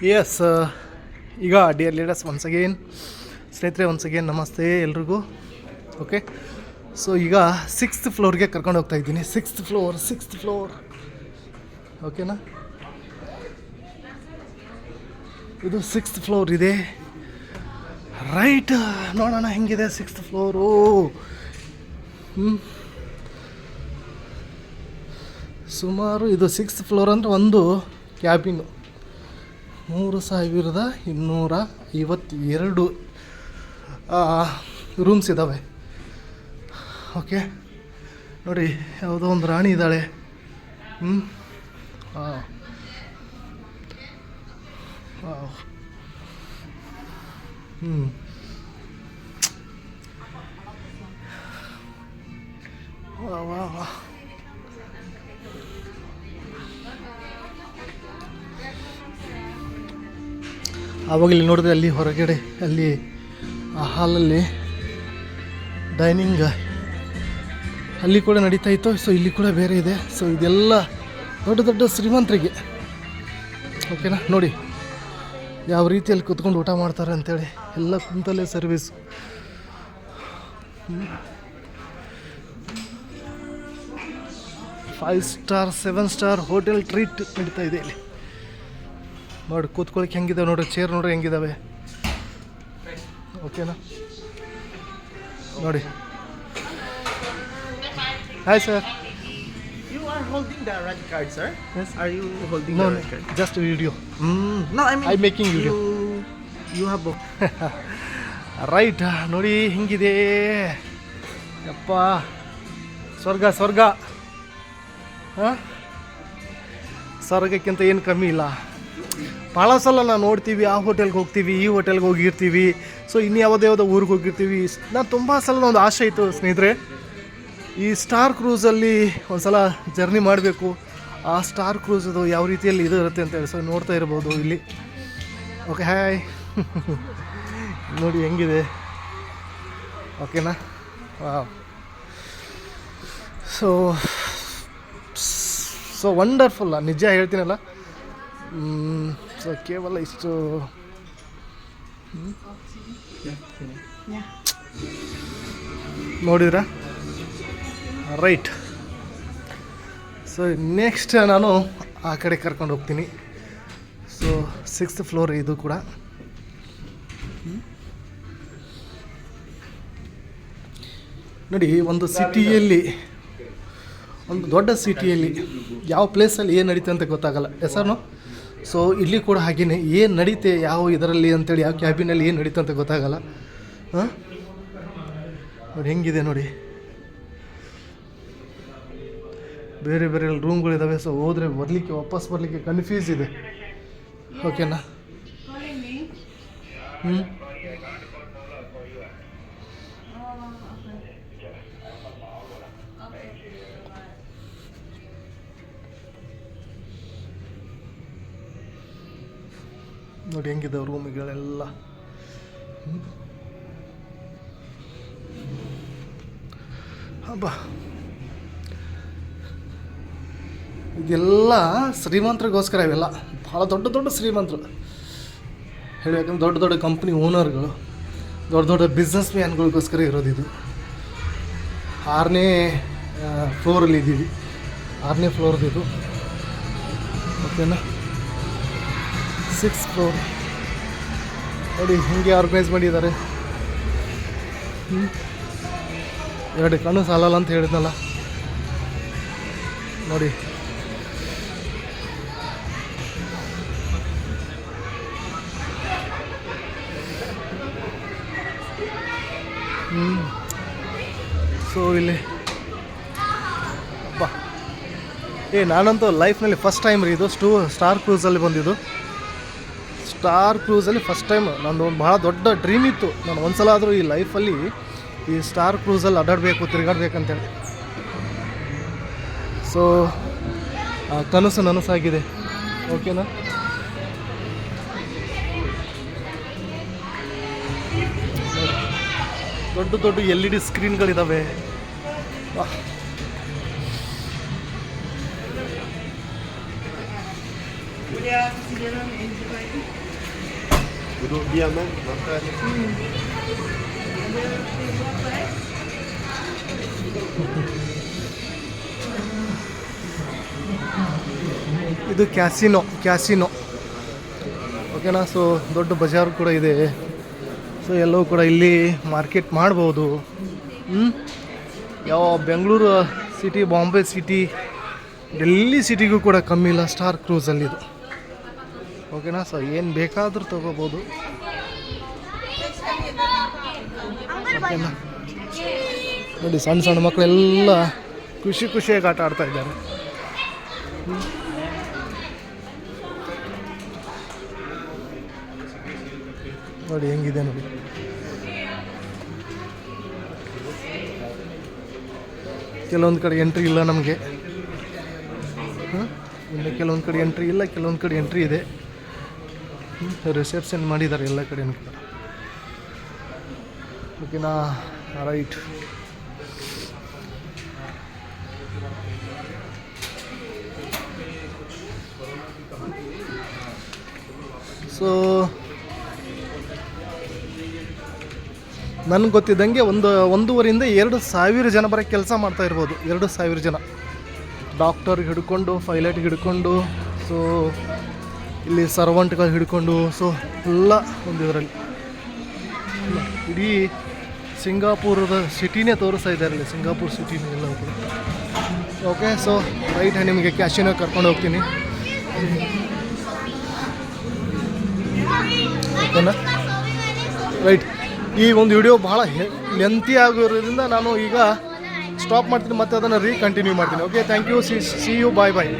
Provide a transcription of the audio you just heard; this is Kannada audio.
ಎಸ್ ಈಗ ಡಿಯರ್ ಲೀಡರ್ಸ್ ಸ್ನೇಹಿತರೆ ಒನ್ಸ್ ಅಗೇನ್ ನಮಸ್ತೆ ಎಲ್ರಿಗೂ. ಓಕೆ, ಸೊ ಈಗ 6th ಫ್ಲೋರ್ಗೆ ಕರ್ಕೊಂಡು ಹೋಗ್ತಾ ಇದ್ದೀನಿ. 6th ಫ್ಲೋರ್ ಓಕೆನಾ. ಇದು 6th ಫ್ಲೋರ್ ಇದೆ, ರೈಟ್. ನೋಡೋಣ ಹೆಂಗಿದೆ 6th ಫ್ಲೋರು. ಸುಮಾರು ಇದು 6th ಫ್ಲೋರ್ ಅಂದರೆ ಒಂದು ಕ್ಯಾಬಿನು 3252 ರೂಮ್ಸ್ ಇದ್ದಾವೆ. ಓಕೆ ನೋಡಿ, ಯಾವುದೋ ಒಂದು ರಾಣಿ ಇದ್ದಾಳೆ. ವಾ ಆವಾಗ ಇಲ್ಲಿ ನೋಡಿದ್ರೆ ಅಲ್ಲಿ ಹೊರಗಡೆ ಅಲ್ಲಿ ಆ ಹಾಲಲ್ಲಿ ಡೈನಿಂಗ್ ಅಲ್ಲಿ ಕೂಡ ನಡೀತಾ ಇತ್ತು. ಸೊ ಇಲ್ಲಿ ಕೂಡ ಬೇರೆ ಇದೆ. ಸೊ ಇದೆಲ್ಲ ದೊಡ್ಡ ದೊಡ್ಡ ಶ್ರೀಮಂತರಿಗೆ. ಓಕೆನಾ, ನೋಡಿ ಯಾವ ರೀತಿಯಲ್ಲಿ ಕುತ್ಕೊಂಡು ಊಟ ಮಾಡ್ತಾರೆ ಅಂತೇಳಿ. ಎಲ್ಲ ಕುಂತಲ್ಲೇ service. 5 star 7 star hotel treat ನಡೀತಾ ಇದೆ ಇಲ್ಲಿ. ನೋಡಿ ಕೂತ್ಕೊಳ್ಳಿಕ್ಕೆ ಹೆಂಗಿದಾವೆ ನೋಡ್ರಿ, ಚೇರ್ ನೋಡ್ರಿ ಹೆಂಗಿದಾವೆ. ಓಕೆನಾ, ನೋಡಿ. Hi sir. You are holding the red card, sir? Yes. Are you holding No, the red card? just video. No, I mean I'm making video. You have both. Right, ನೋಡಿ ಹಿಂಗಿದೆ. ಯಪ್ಪ, ಸ್ವರ್ಗ ಹಾಂ, ಸ್ವರ್ಗಕ್ಕಿಂತ ಏನು ಕಮ್ಮಿ ಇಲ್ಲ. ಭಾಳ ಸಲ ನಾವು ನೋಡ್ತೀವಿ, ಆ ಹೋಟೆಲ್ಗೆ ಹೋಗ್ತೀವಿ, ಈ ಹೋಟೆಲ್ಗೆ ಹೋಗಿರ್ತೀವಿ. ಸೊ ಇನ್ನು ಯಾವುದೋ ಊರಿಗೆ ಹೋಗಿರ್ತೀವಿ. ನಾನು ತುಂಬ ಸಲ ಒಂದು ಆಸೆ ಇತ್ತು ಸ್ನೇಹಿತರೆ, ಈ ಸ್ಟಾರ್ ಕ್ರೂಸಲ್ಲಿ ಒಂದು ಸಲ ಜರ್ನಿ ಮಾಡಬೇಕು. ಆ ಸ್ಟಾರ್ ಕ್ರೂಸದು ಯಾವ ರೀತಿಯಲ್ಲಿ ಇದು ಇರುತ್ತೆ ಅಂತೇಳಿ. ಸೊ ನೋಡ್ತಾ ಇರ್ಬೋದು ಇಲ್ಲಿ. Okay, hi. ನೋಡಿ ಹೆಂಗಿದೆ. ಓಕೆನಾ. ವಾವ್, ಸೊ ವಂಡರ್ಫುಲ್ಲ, ನಿಜ ಹೇಳ್ತೀನಲ್ಲ. ಸೊ ಕೇವಲ ಇಷ್ಟು ನೋಡಿದ್ರಾ, ರೈಟ್. ಸೊ ನೆಕ್ಸ್ಟ್ ನಾನು ಆ ಕಡೆ ಕರ್ಕೊಂಡು ಹೋಗ್ತೀನಿ. ಸೊ 6th ಫ್ಲೋರ್ ಇದು ಕೂಡ. ನೋಡಿ, ಒಂದು ಸಿಟಿಯಲ್ಲಿ, ಒಂದು ದೊಡ್ಡ ಸಿಟಿಯಲ್ಲಿ ಯಾವ ಪ್ಲೇಸಲ್ಲಿ ಏನು ನಡೀತೆ ಅಂತ ಗೊತ್ತಾಗಲ್ಲ. ಹೆಸರು. ಸೊ ಇಲ್ಲಿ ಕೂಡ ಹಾಗೆಯೇ ಏನು ನಡೀತೆ, ಯಾವ ಇದರಲ್ಲಿ ಅಂತೇಳಿ, ಯಾವ ಕ್ಯಾಬಿನಲ್ಲಿ ಏನು ನಡೀತೆ ಅಂತ ಗೊತ್ತಾಗಲ್ಲ. ಹಾಂ, ನೋಡಿ ಹೆಂಗಿದೆ ನೋಡಿ, ಬೇರೆ ಬೇರೆ ರೂಮ್ಗಳಿದ್ದಾವೆ. ಸೊ ಹೋದರೆ ವಾಪಸ್ ಬರಲಿಕ್ಕೆ ಕನ್ಫ್ಯೂಸ್ ಇದೆ. ಓಕೆನಾ. ನೋಡಿ ಹೆಂಗಿದ್ದಾವೆ ರೂಮ್ಗಳೆಲ್ಲ. ಹಬ್ಬ, ಇದೆಲ್ಲ ಶ್ರೀಮಂತರಿಗೋಸ್ಕರ. ಇವೆಲ್ಲ ಭಾಳ ದೊಡ್ಡ ದೊಡ್ಡ ಶ್ರೀಮಂತರು ಹೇಳಬೇಕಂದ್ರೆ, ದೊಡ್ಡ ದೊಡ್ಡ ಕಂಪ್ನಿ ಓನರ್ಗಳು, ದೊಡ್ಡ ದೊಡ್ಡ ಬಿಸ್ನೆಸ್ ಮ್ಯಾನ್ಗಳಿಗೋಸ್ಕರ ಇರೋದು ಇದು. 6ನೇ ಫ್ಲೋರಲ್ಲಿ ಇದ್ದೀವಿ. 6ನೇ ಫ್ಲೋರ್ದು. ಓಕೆನಾ. 6th ಫ್ಲೋರ್ ನೋಡಿ ಹಿಂಗೆ ಆರ್ಗನೈಸ್ ಮಾಡಿದ್ದಾರೆ. 2 ಕಣ್ಣು ಸಾಲಲ್ಲ ಅಂತ ಹೇಳಿದ್ನಲ್ಲ. ನೋಡಿ ಸೊ ಇಲ್ಲಿ ಅಬ್ಬಾ, ನಾನಂತೂ ಲೈಫ್ನಲ್ಲಿ ಫಸ್ಟ್ ಟೈಮ್ ರೀ ಇದು ಸ್ಟಾರ್ ಕ್ರೂಸಲ್ಲಿ ಬಂದಿದ್ದು. ಸ್ಟಾರ್ ಕ್ರೂಸಲ್ಲಿ ಫಸ್ಟ್ ಟೈಮ್. ನಂದು ಒಂದು ಭಾಳ ದೊಡ್ಡ ಡ್ರೀಮ್ ಇತ್ತು, ನಾನು ಒಂದು ಸಲ ಆದರೂ ಈ ಲೈಫಲ್ಲಿ ಈ ಸ್ಟಾರ್ ಕ್ರೂಸಲ್ಲಿ ಅಡ್ಡಾಡಬೇಕು, ತಿರುಗಾಡ್ಬೇಕಂತೇಳಿ. ಸೊ ಕನಸು ನನಸಾಗಿದೆ. ಓಕೆನಾ. ದೊಡ್ಡ ದೊಡ್ಡ LED ಸ್ಕ್ರೀನ್ಗಳಿದ್ದಾವೆ. Duduk diam kan, makan. ಇದು ಕ್ಯಾಸಿನೋ ಓಕೆನಾ. ಸೊ ದೊಡ್ಡ ಬಜಾರ್ ಕೂಡ ಇದೆ. ಸೊ ಎಲ್ಲವೂ ಕೂಡ ಇಲ್ಲಿ ಮಾರ್ಕೆಟ್ ಮಾಡ್ಬೋದು. ಯಾವ ಬೆಂಗಳೂರು ಸಿಟಿ, ಬಾಂಬೆ ಸಿಟಿ, ಡೆಲ್ಲಿ ಸಿಟಿಗೂ ಕೂಡ ಕಮ್ಮಿ ಇಲ್ಲ ಸ್ಟಾರ್ ಕ್ರೂಸಲ್ಲಿದು. ಓಕೆನಾ. ಸೊ ಏನು ಬೇಕಾದರೂ ತೊಗೋಬೋದು. ಓಕೆನಾ. ನೋಡಿ ಸಣ್ಣ ಸಣ್ಣ ಮಕ್ಕಳೆಲ್ಲ ಖುಷಿಯಾಗಿ ಆಟ ಆಡ್ತಾ ಇದ್ದಾರೆ. ನೋಡಿ ಹೆಂಗಿದೆ ನೋಡಿ. ಕೆಲವೊಂದು ಕಡೆ ಎಂಟ್ರಿ ಇಲ್ಲ ನಮಗೆ. ಇನ್ನು ಕೆಲವೊಂದು ಕಡೆ ಎಂಟ್ರಿ ಇಲ್ಲ, ಕೆಲವೊಂದು ಕಡೆ ಎಂಟ್ರಿ ಇದೆ. ರಿಸೆಪ್ಷನ್ ಮಾಡಿದ್ದಾರೆ ಎಲ್ಲ ಕಡೆನೂ ಕೂಡ. ಓಕೆನಾ. ರೈಟ್. ಸೊ ನನಗೆ ಗೊತ್ತಿದ್ದಂಗೆ 1,500 ಜನ ಬರೀ ಕೆಲಸ ಮಾಡ್ತಾ ಇರ್ಬೋದು. 2,000 ಜನ ಡಾಕ್ಟರ್ಗೆ ಹಿಡ್ಕೊಂಡು, ಪೈಲಟ್ಗೆ ಹಿಡ್ಕೊಂಡು, ಸೊ ಇಲ್ಲಿ ಸರ್ವಂಟ್ಗಳು ಹಿಡ್ಕೊಂಡು, ಸೊ ಎಲ್ಲ ಒಂದು ಇದರಲ್ಲಿ ಇಡೀ ಸಿಂಗಾಪುರದ ಸಿಟಿನೇ ತೋರಿಸ್ತಾ ಇದ್ದಾರೆ ಇಲ್ಲಿ. ಸಿಂಗಾಪುರ್ ಸಿಟಿನೇ ಎಲ್ಲ ಕೂಡ. ಓಕೆ. ಸೊ ರೈಟ್, ನಿಮಗೆ ಕ್ಯಾಶಿನೋ ಕರ್ಕೊಂಡು ಹೋಗ್ತೀನಿ. ಓಕೆನಾ. ರೈಟ್. ಈ ಒಂದು ವಿಡಿಯೋ ಭಾಳ ಲೆಂತಿ ಆಗಿರೋದ್ರಿಂದ ನಾನು ಈಗ ಸ್ಟಾಪ್ ಮಾಡ್ತೀನಿ, ಮತ್ತೆ ಅದನ್ನು ಕಂಟಿನ್ಯೂ ಮಾಡ್ತೀನಿ. Okay. Thank you. See you. Bye.